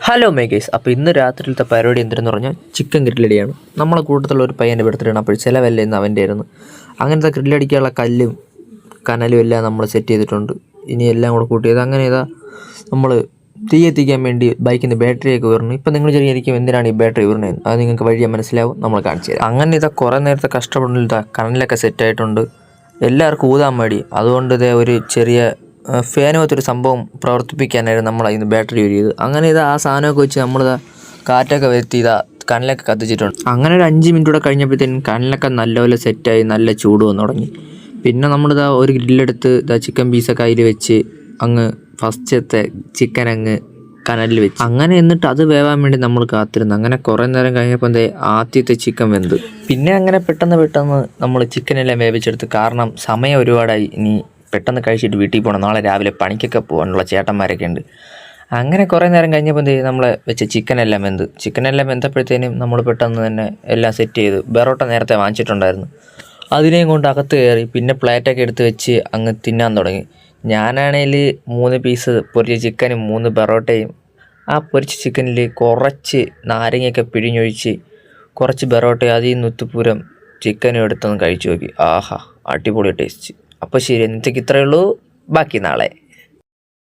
Hello മേഗേസ്. അപ്പോൾ ഇന്ന് രാത്രിയിലത്തെ പരിപാടി എന്തെന്ന് പറഞ്ഞാൽ ചിക്കൻ ഗ്രില്ലടിയാണ്. നമ്മളെ കൂട്ടത്തിലുള്ള ഒരു പയ്യൻ്റെ ബർത്ത്ഡേ ആണ്. അപ്പോൾ ചിലവല്ല ഇന്ന് അവൻ്റെ ആയിരുന്നു. അങ്ങനത്തെ ഗ്രില്ലടിക്കാനുള്ള കല്ലും കനലും എല്ലാം നമ്മൾ സെറ്റ് ചെയ്തിട്ടുണ്ട്. ഇനി എല്ലാം കൂടെ കൂട്ടിയത് അങ്ങനെ ഇതാ നമ്മൾ തീ എത്തിക്കാൻ വേണ്ടി ബൈക്കിൽ നിന്ന് ബാറ്ററിയൊക്കെ ഉയർന്നു. ഇപ്പം നിങ്ങൾ ശരിയായിരിക്കും എന്തിനാണ് ഈ ബാറ്ററി ഉയർന്നത്, അത് നിങ്ങൾക്ക് വഴിയെ മനസ്സിലാവും, നമ്മൾ കാണിച്ചു തരാം. അങ്ങനെ ഇതാ കുറേ നേരത്തെ കഷ്ടപ്പെടുന്നില്ല, കനലൊക്കെ സെറ്റായിട്ടുണ്ട്. എല്ലാവർക്കും ഊതാൻ മടി, അതുകൊണ്ട് ഇതേ ഒരു ചെറിയ ഫാനുമൊത്തൊരു സംഭവം പ്രവർത്തിപ്പിക്കാനായിരുന്നു നമ്മൾ അതിന് ബാറ്ററി യൂസ് ചെയ്ത്. അങ്ങനെ ഇതാ ആ സാധനമൊക്കെ വെച്ച് നമ്മളിതാ കാറ്റൊക്കെ വരുത്തി ഇതാ കനലൊക്കെ കത്തിച്ചിട്ടുണ്ട്. അങ്ങനെ ഒരു 5 മിനിറ്റ് കൂടെ കഴിഞ്ഞപ്പോഴത്തേനും കനലൊക്കെ നല്ലപോലെ സെറ്റായി, നല്ല ചൂട് വന്നു തുടങ്ങി. പിന്നെ നമ്മളിതാ ഒരു ഗ്രില്ലെടുത്ത് ഇതാ ചിക്കൻ പീസൊക്കെ അതിൽ വെച്ച് അങ്ങ് ഫസ്റ്റത്തെ ചിക്കൻ അങ്ങ് കനലിൽ വെച്ച് അങ്ങനെ എന്നിട്ട് അത് വേവാൻ വേണ്ടി നമ്മൾ കാത്തിരുന്നു. അങ്ങനെ കുറേ നേരം കഴിഞ്ഞപ്പോൾ എന്തേ ആദ്യത്തെ ചിക്കൻ വെന്ത്. പിന്നെ അങ്ങനെ പെട്ടെന്ന് നമ്മൾ ചിക്കനെല്ലാം വേവിച്ചെടുത്ത്, കാരണം സമയം ഒരുപാടായി, ഇനി പെട്ടെന്ന് കഴിച്ചിട്ട് വീട്ടിൽ പോകണം, നാളെ രാവിലെ പണിക്കൊക്കെ പോകാനുള്ള ചേട്ടന്മാരൊക്കെ ഉണ്ട്. അങ്ങനെ കുറേ നേരം കഴിഞ്ഞപ്പോൾ നമ്മൾ വെച്ച ചിക്കനെല്ലാം വെന്തപ്പോഴത്തേനും നമ്മൾ പെട്ടെന്ന് തന്നെ എല്ലാം സെറ്റ് ചെയ്ത് ബെറോട്ട നേരത്തെ വാങ്ങിച്ചിട്ടുണ്ടായിരുന്നു, അതിനെയും കൊണ്ട് അകത്ത് കയറി പിന്നെ പ്ലേറ്റൊക്കെ എടുത്ത് വെച്ച് അങ്ങ് തിന്നാൻ തുടങ്ങി. ഞാനാണെങ്കിൽ 3 പീസ് പൊരിച്ച ചിക്കനും 3 ബെറോട്ടയും, ആ പൊരിച്ച ചിക്കനിൽ കുറച്ച് നാരങ്ങയൊക്കെ പിഴിഞ്ഞൊഴിച്ച് കുറച്ച് ബെറോട്ടയും അതിൽ നിന്ന് ഉത്തുപൂരം ചിക്കനും എടുത്തൊന്ന് കഴിച്ചു നോക്കി. ആഹാ, അടിപൊളി ടേസ്റ്റ്. അപ്പോൾ ശരി, ഇന്നത്തേക്ക് ഇത്രയേ ഉള്ളൂ, ബാക്കി നാളെ.